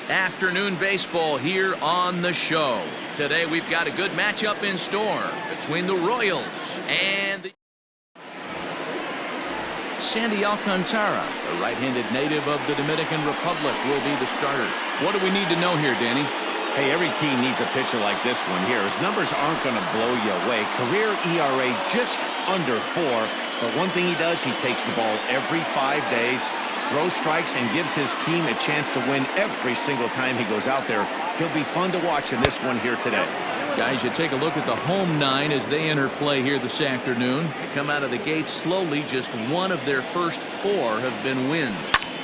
Afternoon baseball here on the show. Today we've got a good matchup in store between the Royals and the Sandy Alcantara, the right-handed native of the Dominican Republic, will be the starter. What do we need to know here, Danny? Hey, every team needs a pitcher like this one here. His numbers aren't going to blow you away. Career ERA just under 4. But one thing he does, he takes the ball every 5 days, throws strikes, and gives his team a chance to win every single time he goes out there. He'll be fun to watch in this one here today. Guys, you take a look at the home 9 as they enter play here this afternoon. They come out of the gate slowly. Just one of their first 4 have been wins.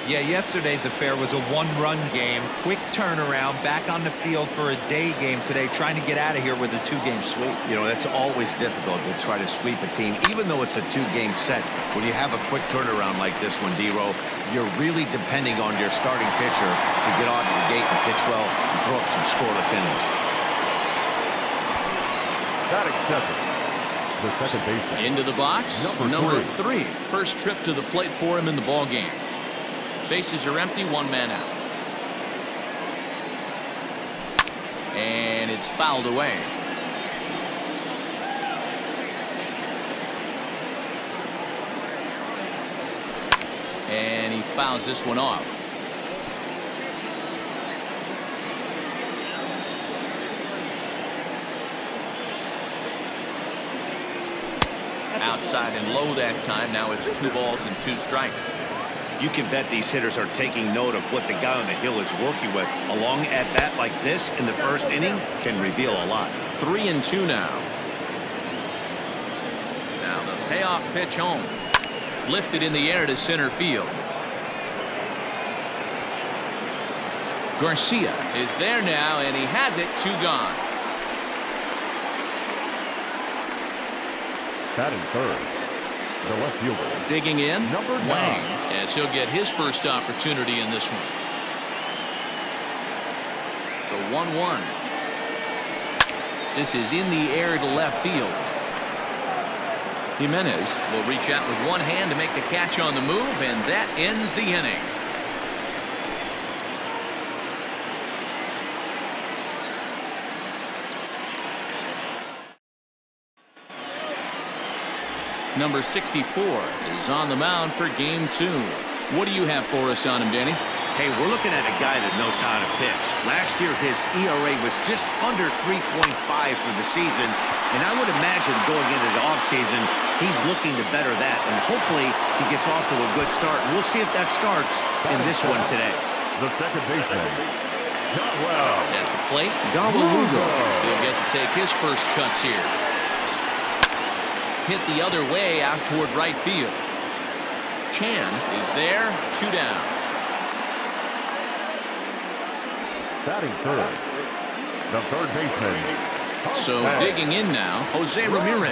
Yeah, yesterday's affair was a one-run game. Quick turnaround, back on the field for a day game today, trying to get out of here with a 2-game sweep. You know, that's always difficult to try to sweep a team, even though it's a 2-game set. When you have a quick turnaround like this one, D-Row, you're really depending on your starting pitcher to get out of the gate and pitch well and throw up some scoreless innings. The second baseman. Into the box, number 3. First trip to the plate for him in the ball game. Bases are empty, 1 man out. And it's fouled away. And he fouls this one off. Outside and low that time. Now it's 2 balls and 2 strikes. You can bet these hitters are taking note of what the guy on the hill is working with. A long at-bat like this in the first inning can reveal a lot. 3-2 now. Now the payoff pitch home. Lifted in the air to center field. Garcia is there now, and he has it. 2 gone. Batting third, the left fielder. Digging in, number 9. Wang, as he'll get his first opportunity in this one. The 1-1. This is in the air to left field. Jimenez will reach out with one hand to make the catch on the move, and that ends the inning. Number 64 is on the mound for game 2. What do you have for us on him, Danny? Hey, we're looking at a guy that knows how to pitch. Last year, his ERA was just under 3.5 for the season, and I would imagine going into the offseason, he's looking to better that, and hopefully he gets off to a good start. And we'll see if that starts in this one today. The second baseman, well. At the plate, he'll get to take his first cuts here. Hit the other way out toward right field. Chan is there, 2 down. Batting third, the third baseman. So digging in now, Jose Ramirez.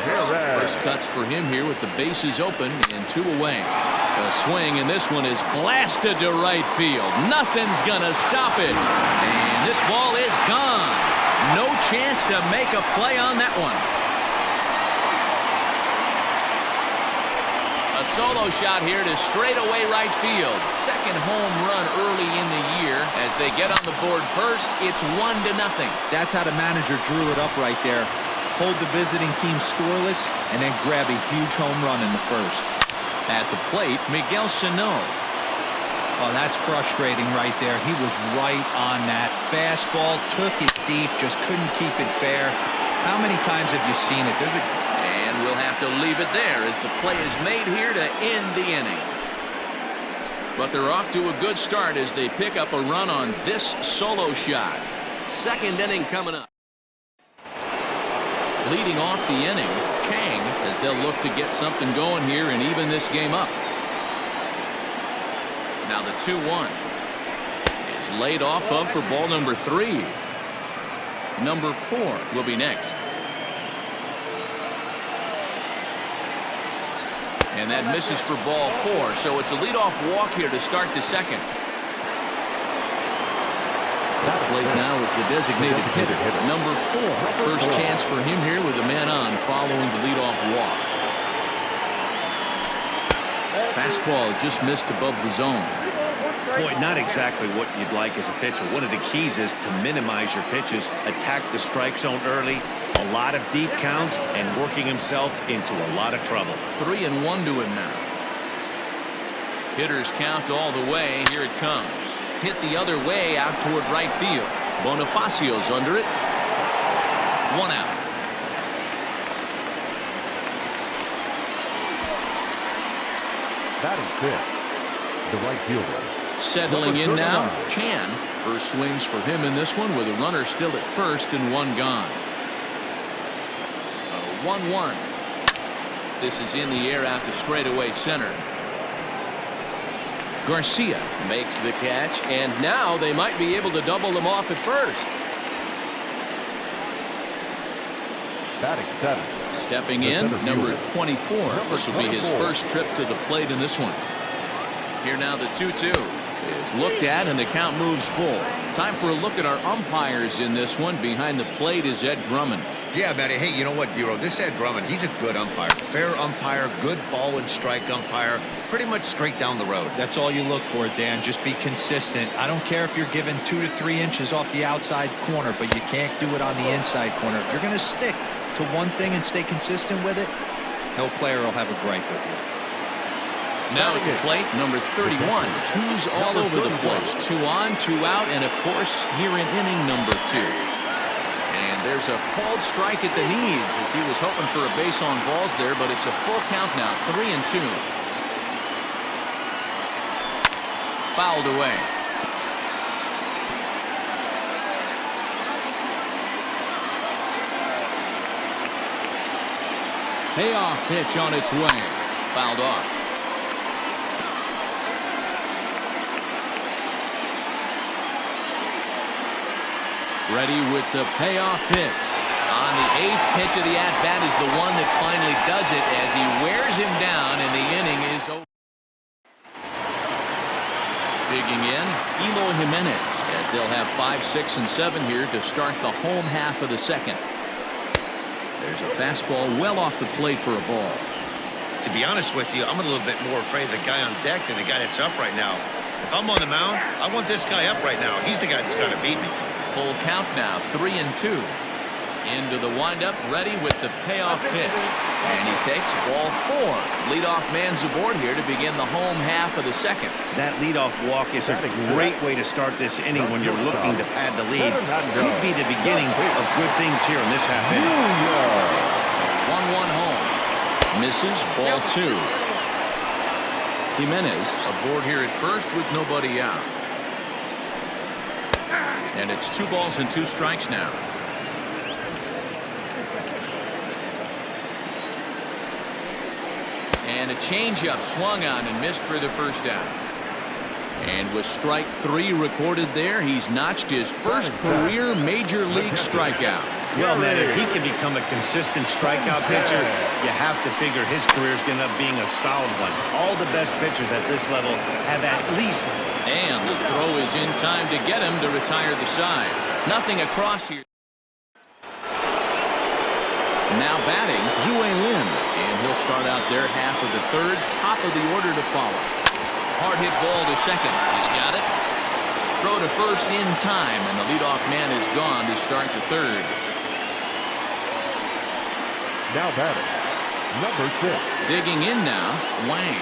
First cuts for him here with the bases open and 2 away. The swing in this one is blasted to right field. Nothing's gonna stop it. And this ball is gone. No chance to make a play on that one. A solo shot here to straightaway right field. Second home run early in the year. As they get on the board first, it's 1-0. That's how the manager drew it up right there. Hold the visiting team scoreless and then grab a huge home run in the first. At the plate, Miguel Sano. Oh, that's frustrating right there. He was right on that. Fastball, took it deep, just couldn't keep it fair. How many times have you seen it? And we'll have to leave it there as the play is made here to end the inning. But they're off to a good start as they pick up a run on this solo shot. Second inning coming up. Leading off the inning, Chang, as they'll look to get something going here and even this game up. Now the 2-1 is laid off of for ball number 3. Number 4 will be next. And that misses for ball 4. So it's a leadoff walk here to start the second. At the plate now is the designated hitter, number 4. First chance for him here with a man on following the leadoff walk. Fastball just missed above the zone. Boy, not exactly what you'd like as a pitcher. One of the keys is to minimize your pitches, attack the strike zone early, a lot of deep counts, and working himself into a lot of trouble. 3-1 to him now. Hitters count all the way. Here it comes. Hit the other way out toward right field. Bonifacio's under it. 1 out. Batting fifth, the right fielder. Settling in now, Chan. First swings for him in this one with a runner still at first and 1 gone. 1-1. This is in the air out to straightaway center. Garcia makes the catch, and now they might be able to double them off at first. Batting seventh. Stepping in, number 24. This will be his first trip to the plate in this one. Here now the 2-2 is looked at, and the count moves full. Time for a look at our umpires in this one. Behind the plate is Ed Drummond. Yeah, Matty. Hey, you know what, Dero? This Ed Drummond, he's a good umpire. Fair umpire, good ball and strike umpire. Pretty much straight down the road. That's all you look for, Dan. Just be consistent. I don't care if you're given 2 to 3 inches off the outside corner, but you can't do it on the inside corner. If you're going to stick to one thing and stay consistent with it, no player will have a gripe with you. Now at the plate, number 31. Twos all over the place. 2 on, 2 out, and of course, here in inning number 2. And there's a called strike at the knees as he was hoping for a base on balls there, but it's a full count now, 3-2. Fouled away. Payoff pitch on its way. Fouled off. Ready with the payoff pitch. On the 8th pitch of the at-bat is the one that finally does it as he wears him down, and the inning is over. Digging in, Eloy Jimenez, as they'll have 5, 6, and 7 here to start the home half of the second. There's a fastball well off the plate for a ball. To be honest with you, I'm a little bit more afraid of the guy on deck than the guy that's up right now. If I'm on the mound, I want this guy up right now. He's the guy that's got to beat me. Full count now, 3-2. Into the windup, ready with the payoff pitch. And he takes ball 4. Leadoff man's aboard here to begin the home half of the second. That leadoff walk is a great way to start this inning when you're looking to pad the lead. Could be the beginning of good things here in this half inning. 1-1 home. Misses, ball 2. Jimenez aboard here at first with nobody out. And it's 2 balls and 2 strikes now. And a changeup swung on and missed for the first out. And with strike 3 recorded there, he's notched his first career major league strikeout. Well, man, if he can become a consistent strikeout pitcher, you have to figure his career is going to end up being a solid one. All the best pitchers at this level have at least one. And the throw is in time to get him to retire the side. Nothing across here. Now batting, Zue Lin. And he'll start out their half of the third, top of the order to follow. Hard hit ball to second. He's got it. Throw to first in time, and the leadoff man is gone to start the third. Now batting, number 6. Digging in now, Wang.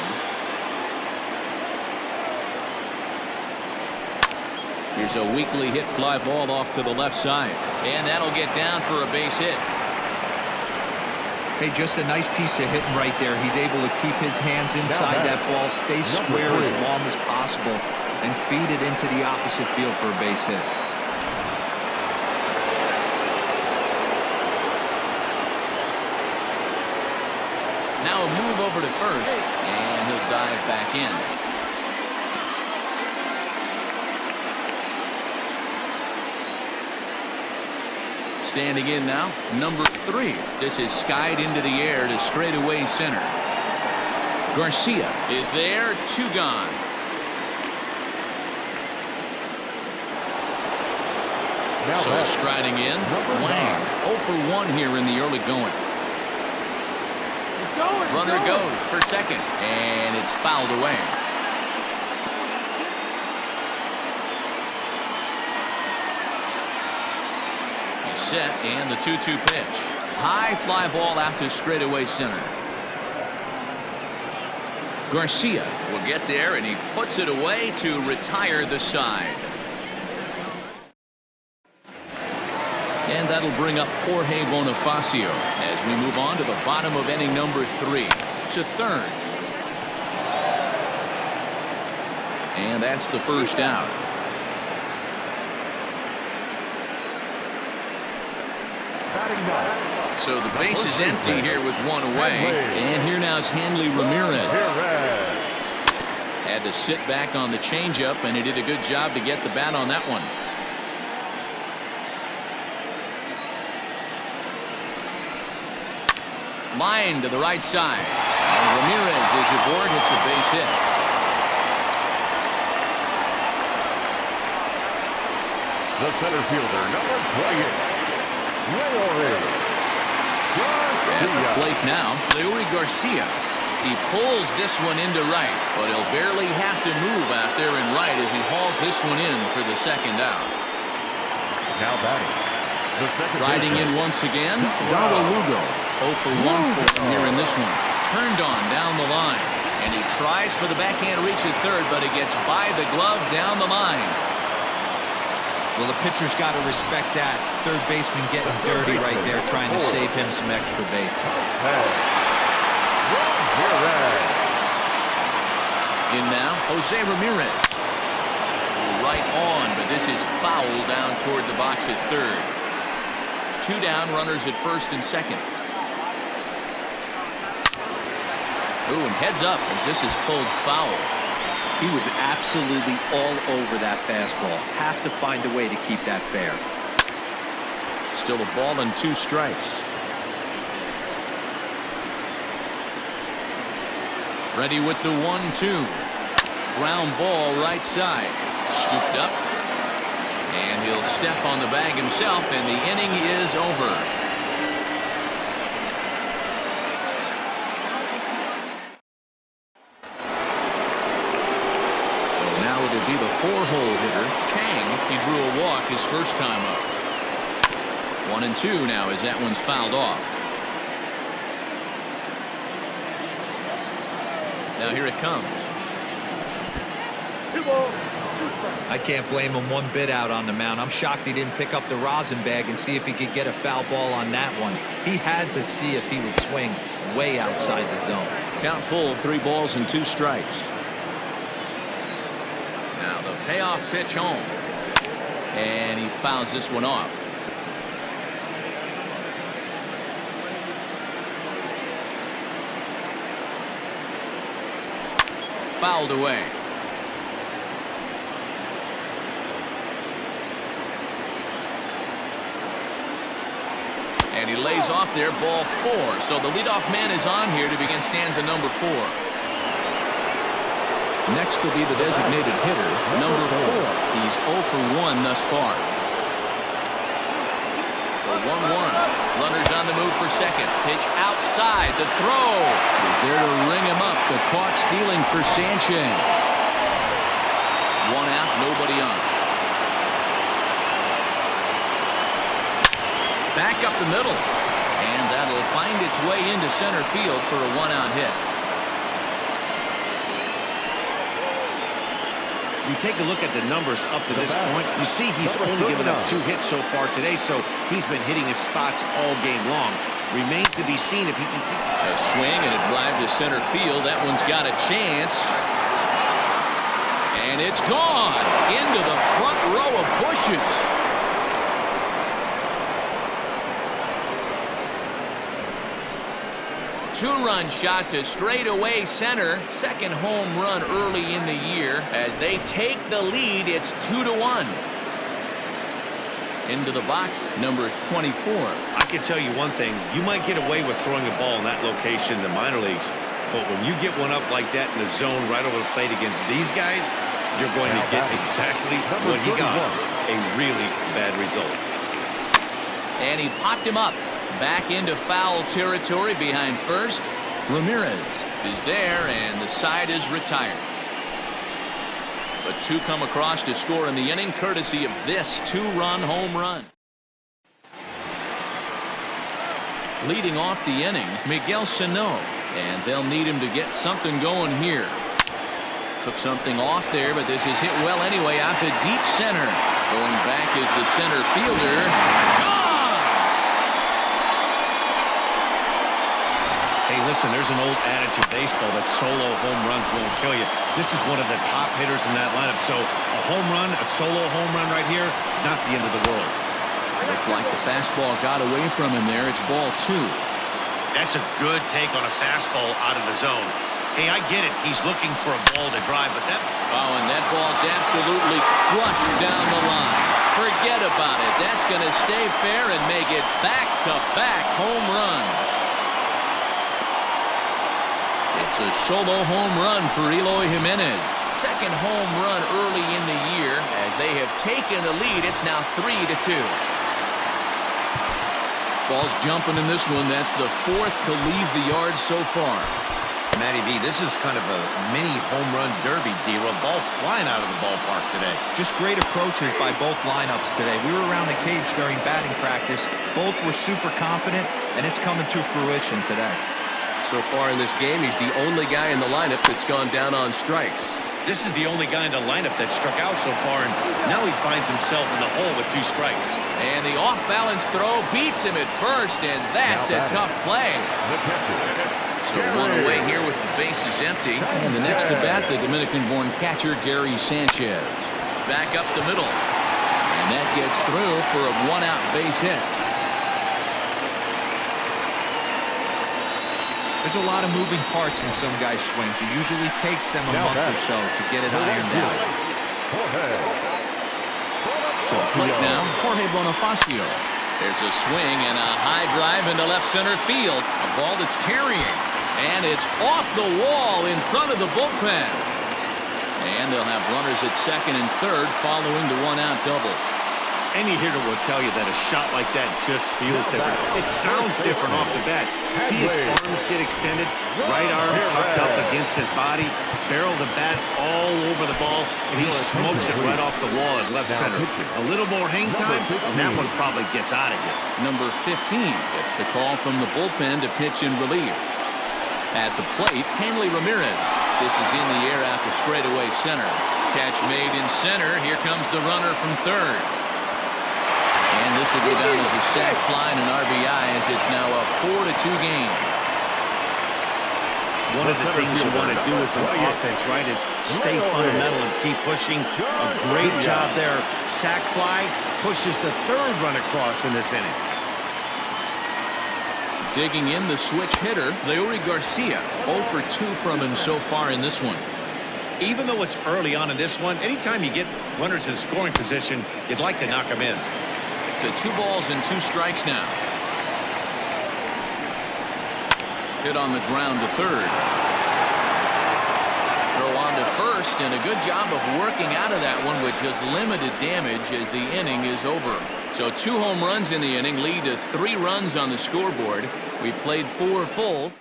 Here's a weakly hit fly ball off to the left side. And that'll get down for a base hit. Hey, just a nice piece of hitting right there. He's able to keep his hands inside that ball, stay square as long as possible, and feed it into the opposite field for a base hit. Now a move over to first, and he'll dive back in. Standing in now, number 3. This is skied into the air to straightaway center. Garcia is there, 2 gone. So striding in, Wang 0 for 1 here in the early going. Runner goes for second, and it's fouled away. set, and the 2-2 pitch. High fly ball out to straightaway center. Garcia will get there, and he puts it away to retire the side. And that'll bring up Jorge Bonifacio as we move on to the bottom of inning number 3 to third. And that's the first out. So the base is empty here with one away. And here now is Hanley Ramirez. Had to sit back on the changeup, and he did a good job to get the bat on that one. Line to the right side. And Ramirez is aboard, hits a base hit. The center fielder, number 28. At the plate now, Leury Garcia. He pulls this one into right, but he'll barely have to move out there in right as he hauls this one in for the second out. Now batting. Riding in once again, Darwin Lugo. 0 for 1 for him here in this one. Turned on down the line, and he tries for the backhand reach at third, but it gets by the glove down the line. Well, the pitcher's got to respect that. Third baseman getting dirty right there, trying to save him some extra base. In now, Jose Ramirez. Right on, but this is foul down toward the box at third. 2 down, runners at first and second. Ooh, and heads up as this is pulled foul. He was absolutely all over that fastball. Have to find a way to keep that fair. Still a ball and 2 strikes. Ready with the 1-2. Ground ball right side. Scooped up. And he'll step on the bag himself, and the inning is over. It'll be the 4-hole hitter, Chang. He drew a walk his first time up. 1-2 now as that one's fouled off. Now here it comes. I can't blame him one bit out on the mound. I'm shocked he didn't pick up the rosin bag and see if he could get a foul ball on that one. He had to see if he would swing way outside the zone. Count full, 3 balls and 2 strikes. Now the payoff pitch home, and he fouls this one off. Fouled away. And he lays off there, ball 4. So the leadoff man is on here to begin stanza number 4. Next will be the designated hitter, number 4. He's 0 for 1 thus far. The 1-1. Runners on the move for second. Pitch outside. The throw is there to ring him up. The caught stealing for Sanchez. 1 out, nobody on. Back up the middle. And that'll find its way into center field for a 1-out hit. You take a look at the numbers up to this point, you see he's only given up 2 hits so far today, so he's been hitting his spots all game long. Remains to be seen if he can keep a swing and a drive to center field. That one's got a chance. And it's gone into the front row of bushes. Two-run shot to straightaway center. Second home run early in the year. As they take the lead, it's 2-1. Into the box, number 24. I can tell you one thing. You might get away with throwing a ball in that location in the minor leagues. But when you get one up like that in the zone right over the plate against these guys, you're going to get exactly what he got. A really bad result. And he popped him up. Back into foul territory behind first. Ramirez is there, and the side is retired. But 2 come across to score in the inning, courtesy of this 2-run home run. Leading off the inning, Miguel Sano, and they'll need him to get something going here. Took something off there, but this is hit well anyway out to deep center. Going back is the center fielder. Gone! Hey, listen, there's an old adage in baseball that solo home runs won't kill you. This is one of the top hitters in that lineup, so a home run, a solo home run right here is not the end of the world. Looked like the fastball got away from him there. It's ball 2. That's a good take on a fastball out of the zone. Hey, I get it. He's looking for a ball to drive, but that... Oh, and that ball's absolutely crushed down the line. Forget about it. That's going to stay fair and make it back-to-back home runs. It's a solo home run for Eloy Jimenez. Second home run early in the year. As they have taken the lead, it's now 3-2. Ball's jumping in this one. That's the 4th to leave the yard so far. Matty V, this is kind of a mini home run derby, D-Roll. Ball flying out of the ballpark today. Just great approaches by both lineups today. We were around the cage during batting practice. Both were super confident, and it's coming to fruition today. So far in this game, he's the only guy in the lineup that's gone down on strikes. This is the only guy in the lineup that struck out so far, and now he finds himself in the hole with 2 strikes. And the off-balance throw beats him at first, and that's a tough play. So one away here with the bases empty. And the next to bat, the Dominican-born catcher, Gary Sanchez. Back up the middle. And that gets through for a 1-out base hit. There's a lot of moving parts in some guys' swings. It usually takes them a month or so to get it ironed out. To the plate now, Jorge Bonifacio. There's a swing and a high drive into left center field. A ball that's carrying. And it's off the wall in front of the bullpen. And they'll have runners at second and third following the 1-out double. Any hitter will tell you that a shot like that just feels different. It sounds different off the bat. See his arms get extended, right arm tucked up against his body, barrel the bat all over the ball, and he smokes it right off the wall at left center. A little more hang time, and that one probably gets out of here. Number 15 gets the call from the bullpen to pitch in relief. At the plate, Hanley Ramirez. This is in the air out to straightaway center. Catch made in center. Here comes the runner from third. And this will go down as a sac fly and an RBI, as it's now a 4-2 game. One of the things you want to do as an offense, right, is stay fundamental and keep pushing. A great job there. Sac fly pushes the 3rd run across in this inning. Digging in the switch hitter, Leury Garcia. 0 for 2 from him so far in this one. Even though it's early on in this one, anytime you get runners in scoring position, you'd like to knock them in. To 2 balls and 2 strikes now. Hit on the ground to third. Throw on to first, and a good job of working out of that one with just limited damage as the inning is over. So 2 home runs in the inning lead to 3 runs on the scoreboard. We played 4 full.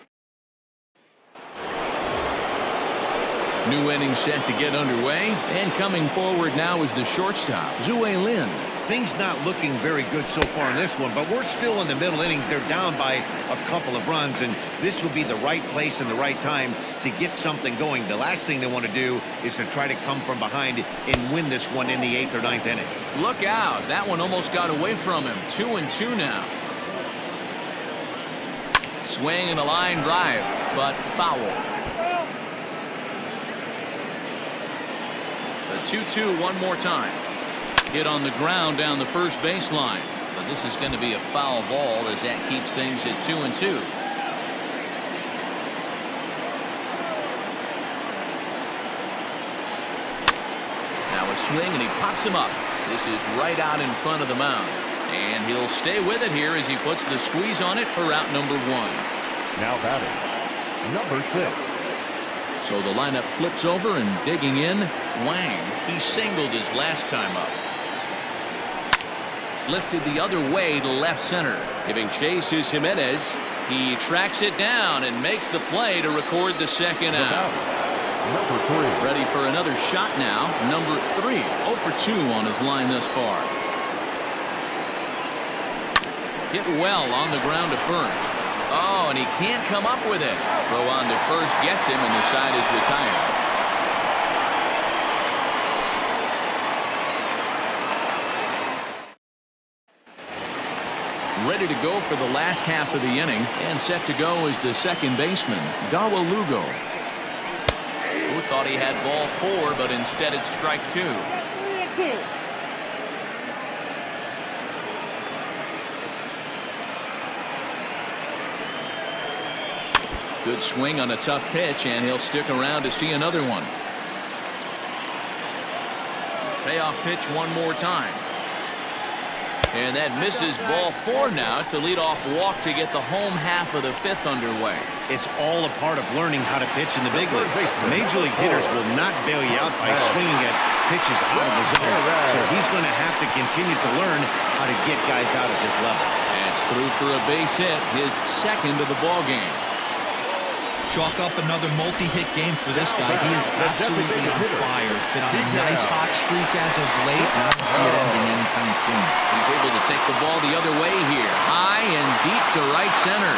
New inning set to get underway, and coming forward now is the shortstop, Zue Lin. Things not looking very good so far in this one, but we're still in the middle innings. They're down by a couple of runs, and this would be the right place and the right time to get something going. The last thing they want to do is to try to come from behind and win this one in the 8th or 9th inning. Look out. That one almost got away from him. 2-2 now. Swing and a line drive, but foul. The 2-2 one more time. Hit on the ground down the first baseline. But this is going to be a foul ball as that keeps things at 2-2. Now a swing and he pops him up. This is right out in front of the mound. And he'll stay with it here as he puts the squeeze on it for out number 1. Now batting, number 6. So the lineup flips over, and digging in, Wang. He singled his last time up. Lifted the other way to left center. Giving chase is Jimenez. He tracks it down and makes the play to record the 2nd out. Number 3. Ready for another shot now. Number 3. 0 for 2 on his line thus far. Hit well on the ground to first. Oh, and he can't come up with it. Throw on to first gets him, and the side is retired. Ready to go for the last half of the inning, and set to go is the second baseman, Dawa Lugo. Who thought he had ball 4, but instead it's strike 2. Good swing on a tough pitch, and he'll stick around to see another one. Payoff pitch one more time. And that misses ball 4 now. It's a leadoff walk to get the home half of the 5th underway. It's all a part of learning how to pitch in the big leagues. Major league hitters will not bail you out by swinging at pitches out of the zone. So he's going to have to continue to learn how to get guys out at this level. That's through for a base hit, his second of the ball game. Chalk up another multi-hit game for this guy. He is absolutely on fire. He's been on a nice hot streak as of late, and I don't see it ending anytime soon. He's able to take the ball the other way here. High and deep to right center.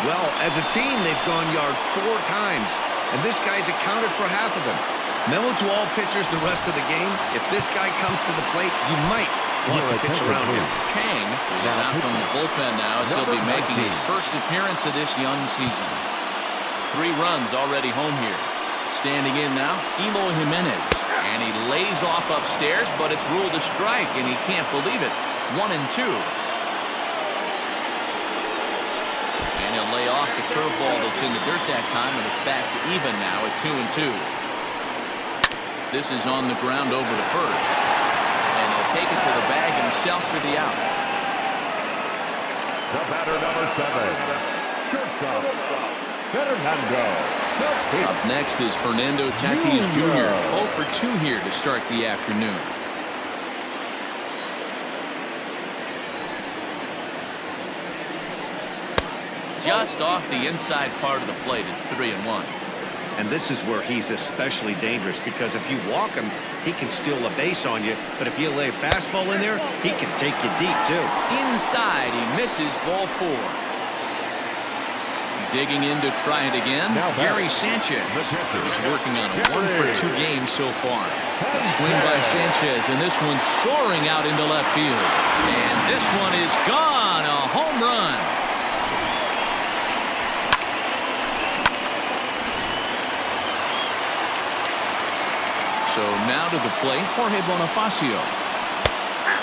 Well, as a team, they've gone yard 4 times, and this guy's accounted for half of them. Memo to all pitchers the rest of the game. If this guy comes to the plate, you might want to pitch around him. Chang is out from the bullpen now as he'll be making his first appearance of this young season. 3 runs already home here. Standing in now, Eloy Jimenez. And he lays off upstairs, but it's ruled a strike, and he can't believe it. 1-2. And he'll lay off the curveball that's in the dirt that time, and it's back to even now at 2-2. This is on the ground over to first. And he'll take it to the bag himself for the out. The batter, number 7, shortstop, Fernando. Up next is Fernando Tatis Jr. 0 for 2 here to start the afternoon. Just off the inside part of the plate, it's 3-1. And this is where he's especially dangerous, because if you walk him, he can steal a base on you. But if you lay a fastball in there, he can take you deep, too. Inside, he misses ball 4. Digging in to try it again, Gary Sanchez. He's working on a 1 for 2 game so far. Swing by Sanchez, and this one's soaring out into left field. And this one is gone, a home run. So now to the plate, Jorge Bonifacio.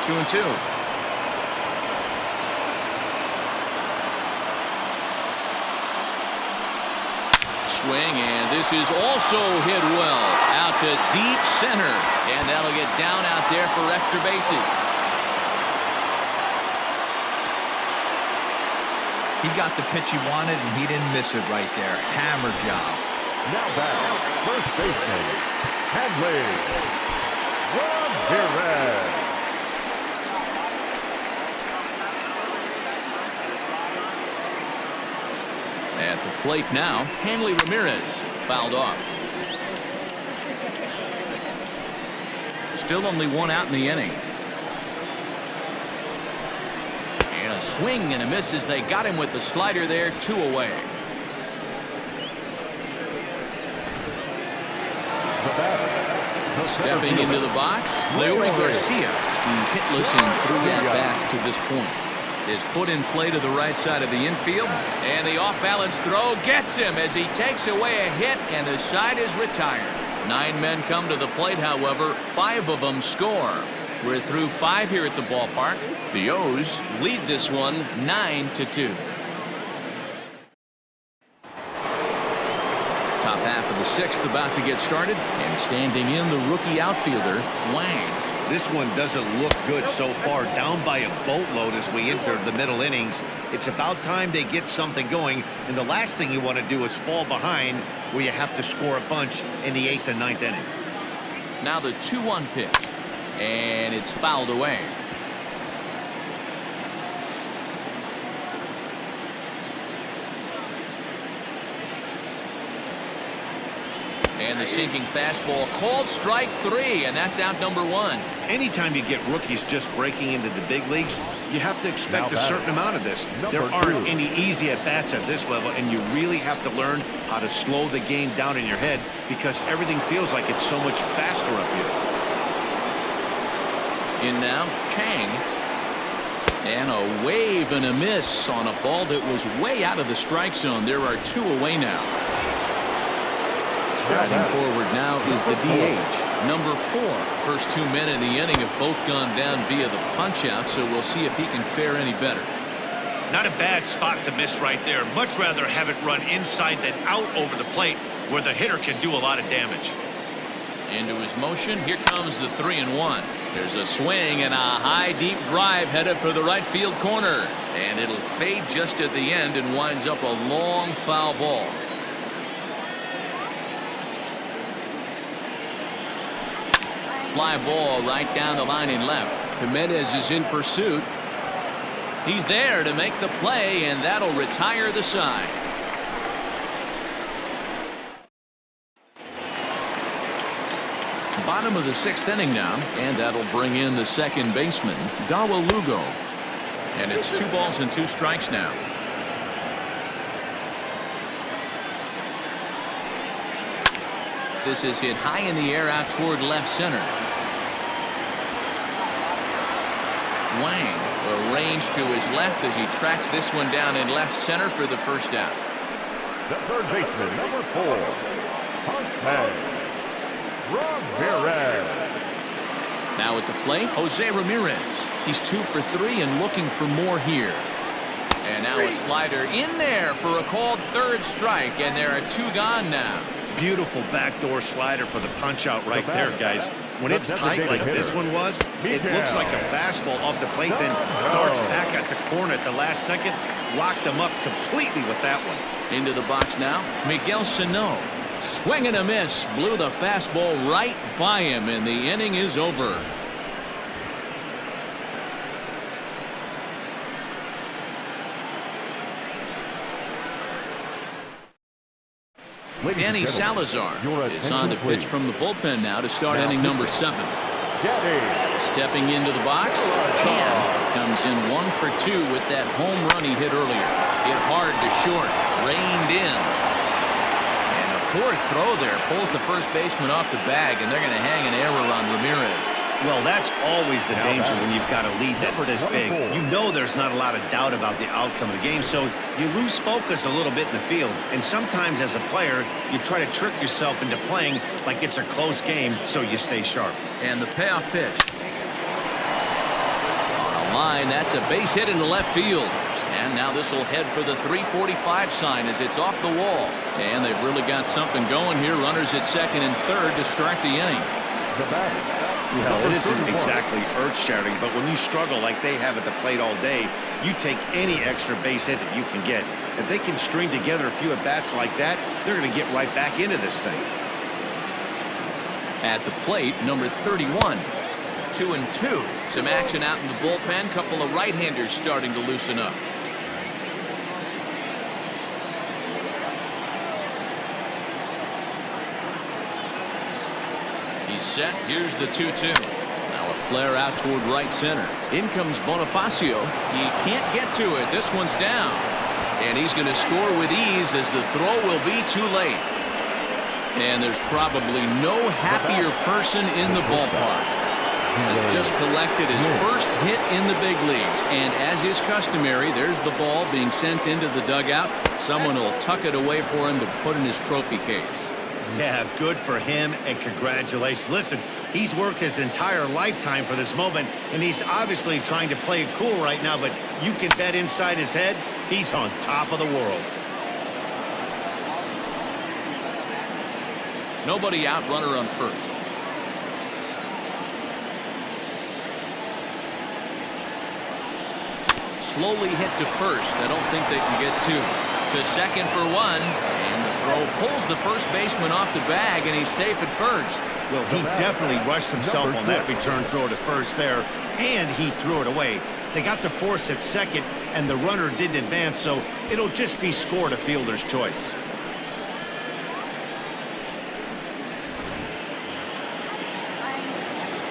2-2. Swing, and this is also hit well out to deep center, and that'll get down out there for extra bases. He got the pitch he wanted, and he didn't miss it right there. Hammer job. Now back, first baseman, Hanley Ramirez. At the plate now, Hanley Ramirez fouled off. Still only 1 out in the inning. And a swing and a miss as they got him with the slider there, 2 away. Stepping into the box, Leury Garcia. He's hitless in 3 at-bats to this point. Is put in play to the right side of the infield, and the off-balance throw gets him as he takes away a hit, and the side is retired. 9 men come to the plate, however, 5 of them score. We're through 5 here at the ballpark. The O's lead this one 9-2. Top half of the 6th about to get started, and standing in the rookie outfielder, Wang. This one doesn't look good so far, down by a boatload as we enter the middle innings. It's about time they get something going, and the last thing you want to do is fall behind where you have to score a bunch in the 8th and 9th inning. Now the 2-1 pitch, and it's fouled away. And And the sinking fastball called strike 3, and that's out number 1. Anytime you get rookies just breaking into the big leagues, you have to expect a certain amount of this. There aren't any easy at-bats at this level, and you really have to learn how to slow the game down in your head because everything feels like it's so much faster up here. In now, Chang. And a wave and a miss on a ball that was way out of the strike zone. There are 2 away now. Striding forward now is the DH, number 4. First 2 men in the inning have both gone down via the punch-out, so we'll see if he can fare any better. Not a bad spot to miss right there. Much rather have it run inside than out over the plate where the hitter can do a lot of damage. Into his motion. Here comes the 3-1. There's a swing and a high deep drive headed for the right field corner. And it'll fade just at the end and winds up a long foul ball. Fly ball right down the line in left. Jimenez is in pursuit. He's there to make the play, and that'll retire the side. Bottom of the 6th inning now, and that'll bring in the second baseman, Dawa Lugo. And it's 2 balls and 2 strikes now. This is hit high in the air out toward left center. Wang arranged to his left as he tracks this one down in left center for the first out. The third baseman, number 4, Ramirez. Now at the plate, Jose Ramirez. He's 2 for 3 and looking for more here. And now a slider in there for a called 3rd strike, and there are 2 gone now. Beautiful backdoor slider for the punch out right there, guys. When it's tight like this one was, it looks like a fastball off the plate, then darts back at the corner at the last second. Locked him up completely with that one. Into the box now, Miguel Sano. Swing and a miss. Blew the fastball right by him, and the inning is over. Danny Salazar is on to pitch from the bullpen now to start inning number 7. Stepping into the box, Chan comes in 1 for 2 with that home run he hit earlier. Hit hard to short, reined in. And a poor throw there pulls the first baseman off the bag, and they're going to hang an error on Ramirez. Well, that's always the danger when you've got a lead that's this big. You know there's not a lot of doubt about the outcome of the game, so you lose focus a little bit in the field. And sometimes as a player, you try to trick yourself into playing like it's a close game so you stay sharp. And the payoff pitch. On a line, that's a base hit into left field. And now this will head for the 345 sign as it's off the wall. And they've really got something going here. Runners at 2nd and 3rd to start the inning. Well, it isn't exactly earth-shattering, but when you struggle like they have at the plate all day, you take any extra base hit that you can get. If they can string together a few at-bats like that, they're going to get right back into this thing. At the plate, number 31. 2-2. Some action out in the bullpen. Couple of right-handers starting to loosen up. Set. Here's the 2-2. Now a flare out toward right center. In comes Bonifacio. He can't get to it. This one's down. And he's going to score with ease as the throw will be too late. And there's probably no happier person in the ballpark. Has just collected his first hit in the big leagues. And as is customary, there's the ball being sent into the dugout. Someone will tuck it away for him to put in his trophy case. Yeah, good for him, and congratulations. Listen, he's worked his entire lifetime for this moment, and he's obviously trying to play it cool right now, but you can bet inside his head, he's on top of the world. Nobody out, runner on first. Slowly hit to first. I don't think they can get 2. To 2nd for 1, and the throw pulls the first baseman off the bag, and he's safe at first. Well, he definitely rushed himself on that return throw to first there, and he threw it away. They got to force at 2nd, and the runner didn't advance, so it'll just be scored a fielder's choice.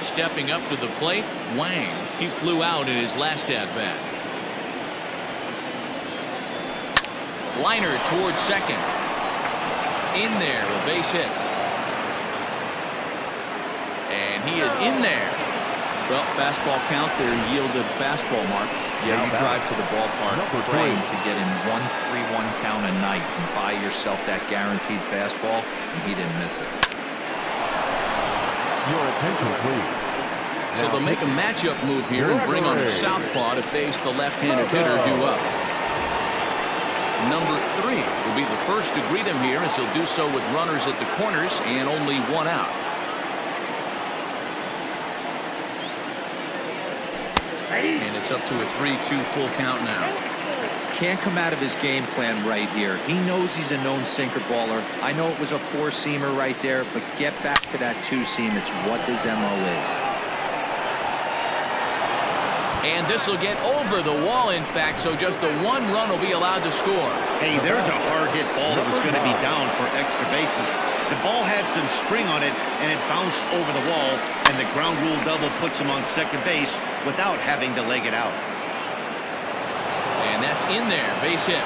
Stepping up to the plate, Wang. He flew out in his last at-bat. Liner towards second. In there, a base hit. And he is in there. Well, fastball count there yielded fastball mark. Yeah, you drive to the ballpark praying to get in 1-3-1 count a night and buy yourself that guaranteed fastball, and he didn't miss it. Your attention, please. So they'll make a matchup move here and bring on a southpaw to face the left-handed hitter due up. Number 3 will be the first to greet him here, as he'll do so with runners at the corners and only one out. And it's up to a 3-2 full count now. Can't come out of his game plan right here. He knows he's a known sinker baller. I know it was a 4-seamer right there, but get back to that 2-seam. It's what his MO is. And this will get over the wall, in fact, so just the one run will be allowed to score. Hey, there's a hard hit ball that was going to be down for extra bases. The ball had some spring on it, and it bounced over the wall, and the ground rule double puts him on second base without having to leg it out. And that's in there, base hit.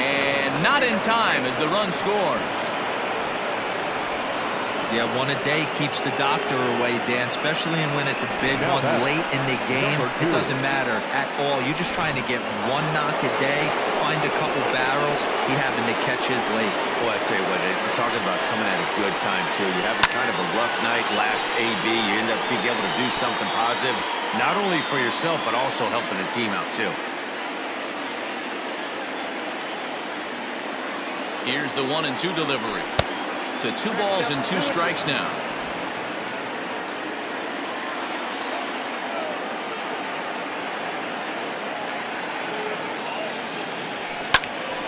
And not in time as the run scores. Yeah, one a day keeps the doctor away, Dan, especially when it's a big one late in the game. It doesn't matter at all. You're just trying to get one knock a day, find a couple barrels. He happened to catch his late. Well, I tell you what, you're talking about coming at a good time, too. You're having kind of a rough night last AB. You end up being able to do something positive, not only for yourself, but also helping the team out, too. Here's the 1-2 delivery. To 2 balls and 2 strikes now.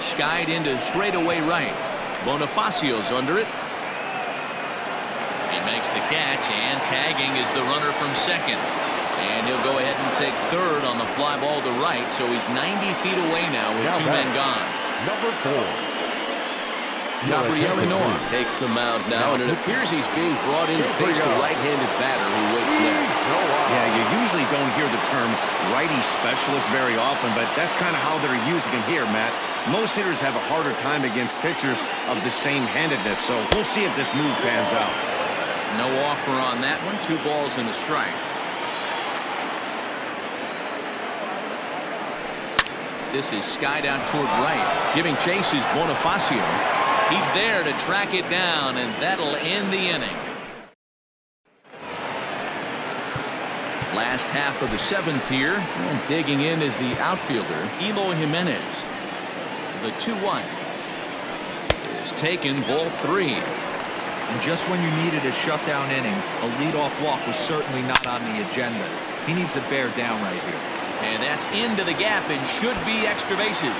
Skied into straightaway right. Bonifacio's under it. He makes the catch, and tagging is the runner from second. And he'll go ahead and take third on the fly ball to right, so he's 90 feet away now with 2 men gone. Number 4. Gabriel Noah takes the mound now, and it appears he's being brought in to face the right-handed batter who waits next. Yeah, you usually don't hear the term righty specialist very often, but that's kind of how they're using him here, Matt. Most hitters have a harder time against pitchers of the same handedness, so we'll see if this move pans out. No offer on that one. 2 balls and a strike. This is skied out toward right. Giving chase is Bonifacio. He's there to track it down, and that'll end the inning. Last half of the 7th here, and digging in is the outfielder, Eloy Jimenez. The 2-1 is taken, ball 3. And just when you needed a shutdown inning, a leadoff walk was certainly not on the agenda. He needs to bear down right here. And that's into the gap and should be extra bases.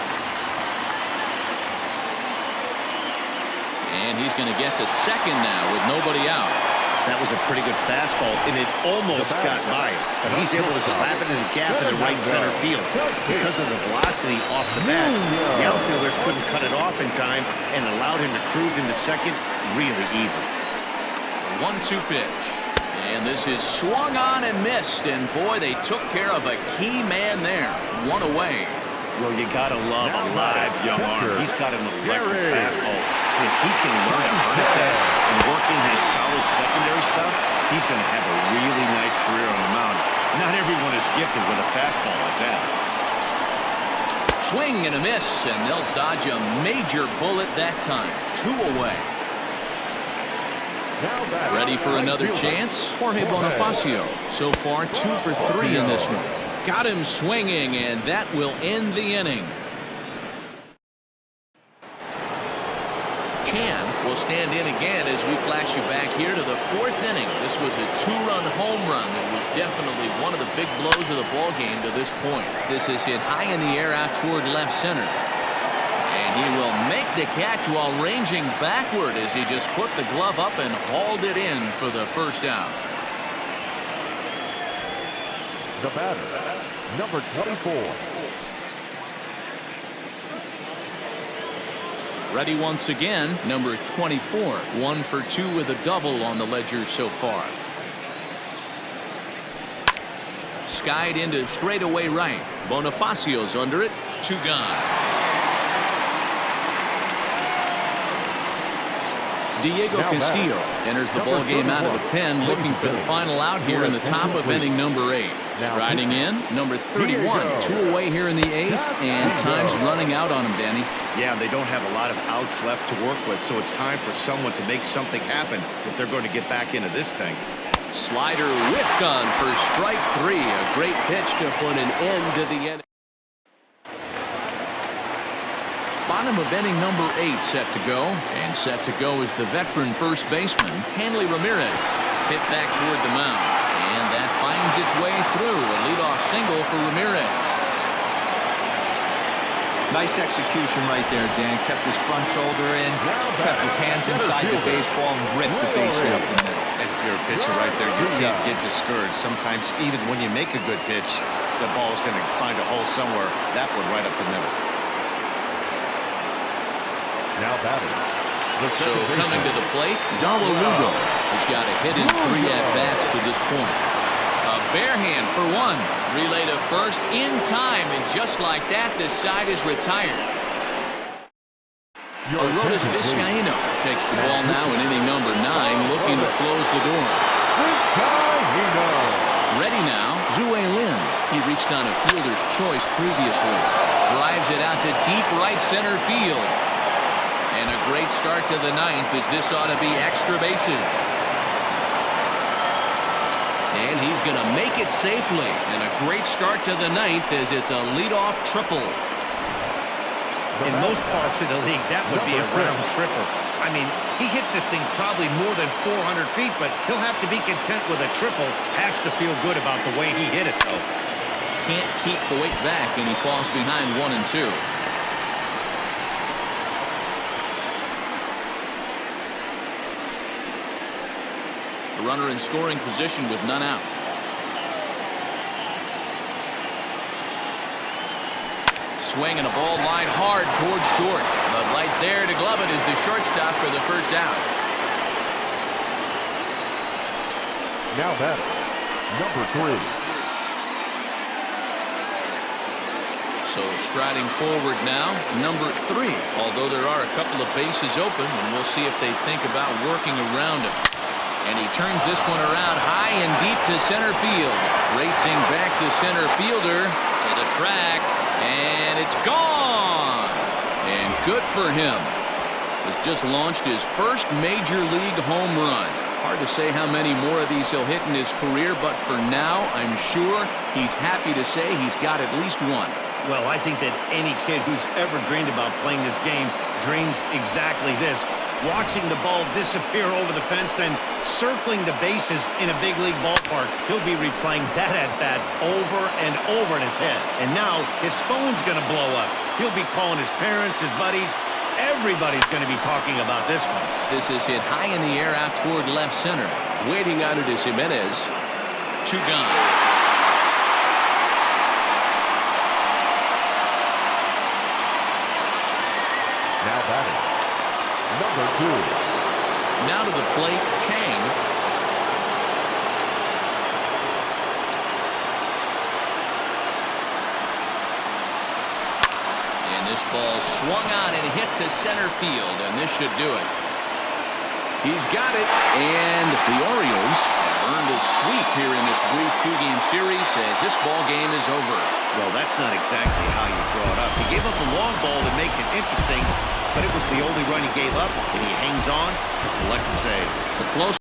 And he's going to get to second now with nobody out. That was a pretty good fastball, and it almost got by. But he's able to slap it in the gap in the right center field. Because of the velocity off the bat, the outfielders couldn't cut it off in time and allowed him to cruise into second really easy. 1-2 pitch. And this is swung on and missed. And boy, they took care of a key man there. 1 away. Well, you gotta love a live young arm. He's got an electric fastball. If he can learn to harness that and work in his solid secondary stuff, he's going to have a really nice career on the mound. Not everyone is gifted with a fastball like that. Swing and a miss, and they'll dodge a major bullet that time. 2 away. Ready for another chance? Jorge Bonifacio. So far, 2 for 3 in this one. Got him swinging, and that will end the inning. Chan will stand in again as we flash you back here to the 4th inning. This was a 2-run home run that was definitely one of the big blows of the ball game to this point. This is hit high in the air out toward left center. And he will make the catch while ranging backward as he just put the glove up and hauled it in for the first out. The batter, number 24. Ready once again, number 24. 1 for 2 with a double on the ledger so far. Skied into straightaway right. Bonifacio's under it. 2 gone. Diego Castillo enters the ball game out of the pen, looking for the final out here in the top of inning number 8. Striding in, number 31. 2 away here in the 8th, and time's running out on him, Danny. Yeah, they don't have a lot of outs left to work with, so it's time for someone to make something happen if they're going to get back into this thing. Slider whiff gun for strike 3. A great pitch to put an end to the inning. Bottom of inning number 8 set to go, and set to go is the veteran first baseman, Hanley Ramirez. Hit back toward the mound, and that finds its way through. A leadoff single for Ramirez. Nice execution right there, Dan. Kept his front shoulder in, kept his hands inside the baseball, and ripped the base hit up the middle. And if you're a pitcher right there, you can't get discouraged. Sometimes even when you make a good pitch, the ball is going to find a hole somewhere. That one right up the middle. Now batting. So coming to the plate, Dalo Lugo has got a hit in 3 at-bats to this point. A bare hand for 1. Relay to first in time, and just like that, the side is retired. Aroldis Vizcaíno takes the ball now in inning number 9, looking to close the door. Ready now, Zue Lin. He reached on a fielder's choice previously. Drives it out to deep right center field. And a great start to the 9th, as this ought to be extra bases. And he's going to make it safely. And a great start to the 9th, as it's a leadoff triple. In most parts of the league, that would be a round tripper. I mean, he hits this thing probably more than 400 feet, but he'll have to be content with a triple. Has to feel good about the way he hit it, though. Can't keep the weight back, and he falls behind 1 and 2. A runner in scoring position with none out. Swing and a ball line hard towards short. But right there to glove it is the shortstop for the first out. Now batting. Number 3. So striding forward now, number 3. Although there are a couple of bases open, and we'll see if they think about working around him. And he turns this one around high and deep to center field. Racing back the center fielder to the track, and it's gone. And good for him. Has just launched his first major league home run. Hard to say how many more of these he'll hit in his career, but for now, I'm sure he's happy to say he's got at least 1. Well, I think that any kid who's ever dreamed about playing this game dreams exactly this. Watching the ball disappear over the fence, then circling the bases in a big league ballpark. He'll be replaying that at-bat over and over in his head. And now his phone's going to blow up. He'll be calling his parents, his buddies. Everybody's going to be talking about this one. This is hit high in the air out toward left center. Waiting on it is Jimenez. 2 gone. Now batting. Number 2. Now to the plate, Chang. And this ball swung on and hit to center field, and this should do it. He's got it, and the Orioles earned a sweep here in this brief 2-game series as this ball game is over. Well, that's not exactly how you draw it up. He gave up a long ball to make it interesting, but it was the only run he gave up, and he hangs on to collect the save. The close